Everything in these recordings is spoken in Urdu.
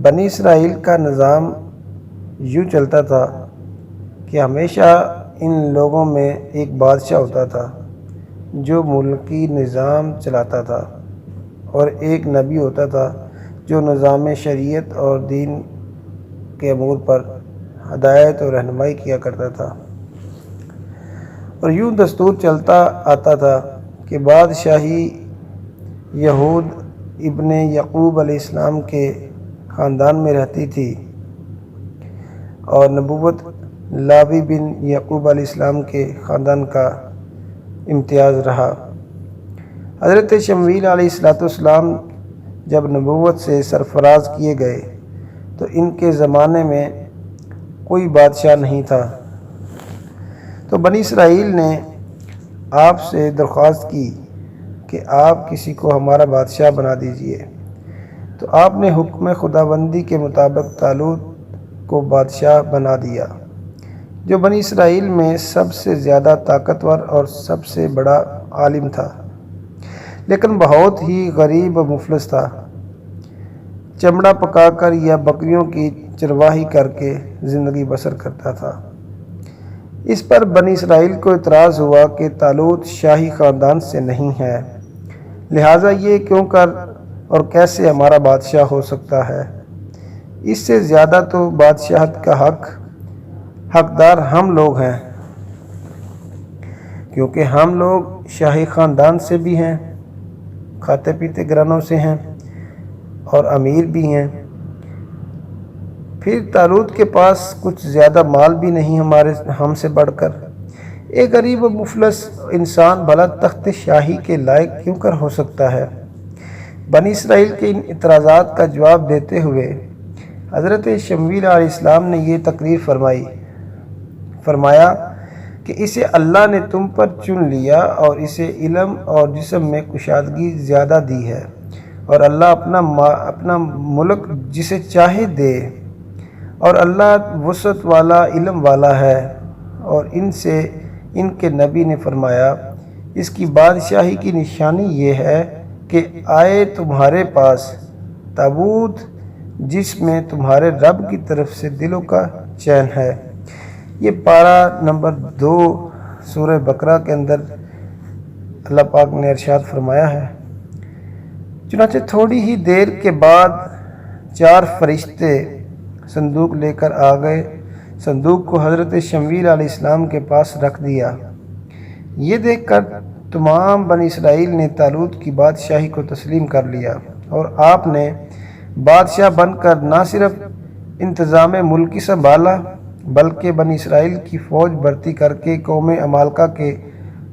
بنی اسرائیل کا نظام یوں چلتا تھا کہ ہمیشہ ان لوگوں میں ایک بادشاہ ہوتا تھا جو ملکی نظام چلاتا تھا، اور ایک نبی ہوتا تھا جو نظام شریعت اور دین کے امور پر ہدایت اور رہنمائی کیا کرتا تھا۔ اور یوں دستور چلتا آتا تھا کہ بادشاہی یہود ابن یعقوب علیہ السلام کے خاندان میں رہتی تھی، اور نبوت لاوی بن یعقوب علیہ السلام کے خاندان کا امتیاز رہا۔ حضرت شمویل علیہ السلام جب نبوت سے سرفراز کیے گئے تو ان کے زمانے میں کوئی بادشاہ نہیں تھا، تو بنی اسرائیل نے آپ سے درخواست کی کہ آپ کسی کو ہمارا بادشاہ بنا دیجئے، تو آپ نے حکم خداوندی کے مطابق طالوت کو بادشاہ بنا دیا، جو بنی اسرائیل میں سب سے زیادہ طاقتور اور سب سے بڑا عالم تھا، لیکن بہت ہی غریب و مفلس تھا۔ چمڑا پکا کر یا بکریوں کی چرواہی کر کے زندگی بسر کرتا تھا۔ اس پر بنی اسرائیل کو اعتراض ہوا کہ طالوت شاہی خاندان سے نہیں ہے، لہٰذا یہ کیوں کر اور کیسے ہمارا بادشاہ ہو سکتا ہے؟ اس سے زیادہ تو بادشاہت کا حقدار ہم لوگ ہیں، کیونکہ ہم لوگ شاہی خاندان سے بھی ہیں، کھاتے پیتے گھرانوں سے ہیں اور امیر بھی ہیں۔ پھر طالوت کے پاس کچھ زیادہ مال بھی نہیں ہم سے بڑھ کر۔ ایک غریب و مفلس انسان بھلا تخت شاہی کے لائق کیوں کر ہو سکتا ہے؟ بنی اسرائیل کے ان اعتراضات کا جواب دیتے ہوئے حضرت شمویل علیہ السلام نے یہ تقریر فرمایا کہ اسے اللہ نے تم پر چن لیا اور اسے علم اور جسم میں کشادگی زیادہ دی ہے، اور اللہ اپنا ملک جسے چاہے دے، اور اللہ وسعت والا علم والا ہے۔ اور ان کے نبی نے فرمایا، اس کی بادشاہی کی نشانی یہ ہے کہ آئے تمہارے پاس تابوت جس میں تمہارے رب کی طرف سے دلوں کا چین ہے۔ یہ پارہ نمبر 2 سورہ بقرہ کے اندر اللہ پاک نے ارشاد فرمایا ہے۔ چنانچہ تھوڑی ہی دیر کے بعد 4 فرشتے صندوق لے کر آ گئے، صندوق کو حضرت شمویل علیہ السلام کے پاس رکھ دیا۔ یہ دیکھ کر تمام بنی اسرائیل نے طالوت کی بادشاہی کو تسلیم کر لیا، اور آپ نے بادشاہ بن کر نہ صرف انتظام ملکی سنبھالا بلکہ بنی اسرائیل کی فوج بھرتی کر کے قوم عمالقہ کے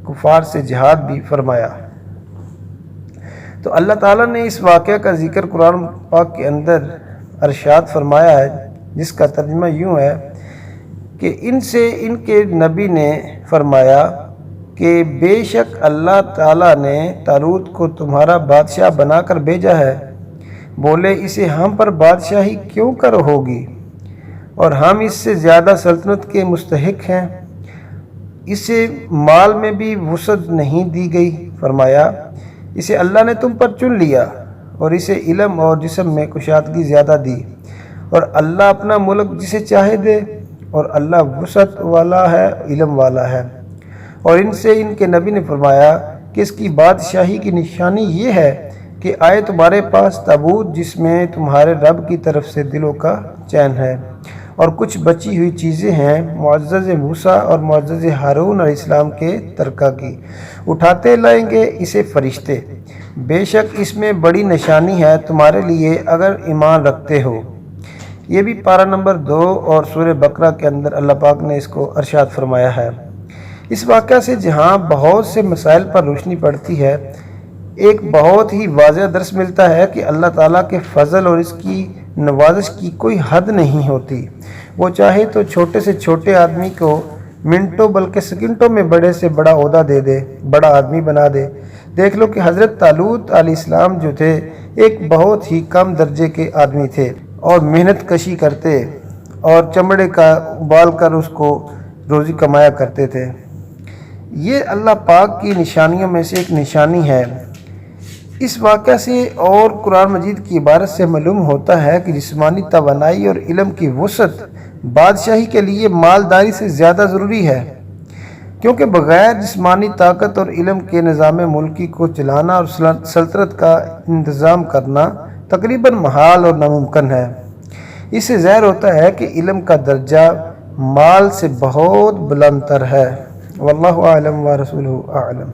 کفار سے جہاد بھی فرمایا۔ تو اللہ تعالیٰ نے اس واقعہ کا ذکر قرآن پاک کے اندر ارشاد فرمایا ہے، جس کا ترجمہ یوں ہے کہ ان کے نبی نے فرمایا کہ بے شک اللہ تعالیٰ نے طالوت کو تمہارا بادشاہ بنا کر بھیجا ہے۔ بولے، اسے ہم پر بادشاہی کیوں کر ہوگی، اور ہم اس سے زیادہ سلطنت کے مستحق ہیں؟ اسے مال میں بھی وسعت نہیں دی گئی۔ فرمایا، اسے اللہ نے تم پر چن لیا اور اسے علم اور جسم میں کشادگی زیادہ دی، اور اللہ اپنا ملک جسے چاہے دے، اور اللہ وسعت والا ہے، علم والا ہے۔ اور ان کے نبی نے فرمایا کہ اس کی بادشاہی کی نشانی یہ ہے کہ آئے تمہارے پاس تابوت جس میں تمہارے رب کی طرف سے دلوں کا چین ہے، اور کچھ بچی ہوئی چیزیں ہیں معزز موسیٰ اور معزز ہارون علیہ السلام کے ترکہ کی، اٹھاتے لائیں گے اسے فرشتے، بے شک اس میں بڑی نشانی ہے تمہارے لیے اگر ایمان رکھتے ہو۔ یہ بھی پارہ نمبر 2 اور سورہ بقرہ کے اندر اللہ پاک نے اس کو ارشاد فرمایا ہے۔ اس واقعہ سے جہاں بہت سے مسائل پر روشنی پڑتی ہے، ایک بہت ہی واضح درس ملتا ہے کہ اللہ تعالیٰ کے فضل اور اس کی نوازش کی کوئی حد نہیں ہوتی۔ وہ چاہے تو چھوٹے سے چھوٹے آدمی کو منٹوں بلکہ سیکنڈوں میں بڑے سے بڑا عہدہ دے دے، بڑا آدمی بنا دے۔ دیکھ لو کہ حضرت طالوت علیہ السلام جو تھے ایک بہت ہی کم درجے کے آدمی تھے، اور محنت کشی کرتے اور چمڑے کا ابال کر اس کو روزی کمایا کرتے تھے۔ یہ اللہ پاک کی نشانیوں میں سے ایک نشانی ہے اس واقعہ سے اور قرآن مجید کی عبارت سے معلوم ہوتا ہے کہ جسمانی توانائی اور علم کی وسعت بادشاہی کے لیے مالداری سے زیادہ ضروری ہے، کیونکہ بغیر جسمانی طاقت اور علم کے نظام ملکی کو چلانا اور سلطنت کا انتظام کرنا تقریباً محال اور ناممکن ہے۔ اس سے ظاہر ہوتا ہے کہ علم کا درجہ مال سے بہت بلند تر ہے۔ واللہ اعلم ورسولہ اعلم۔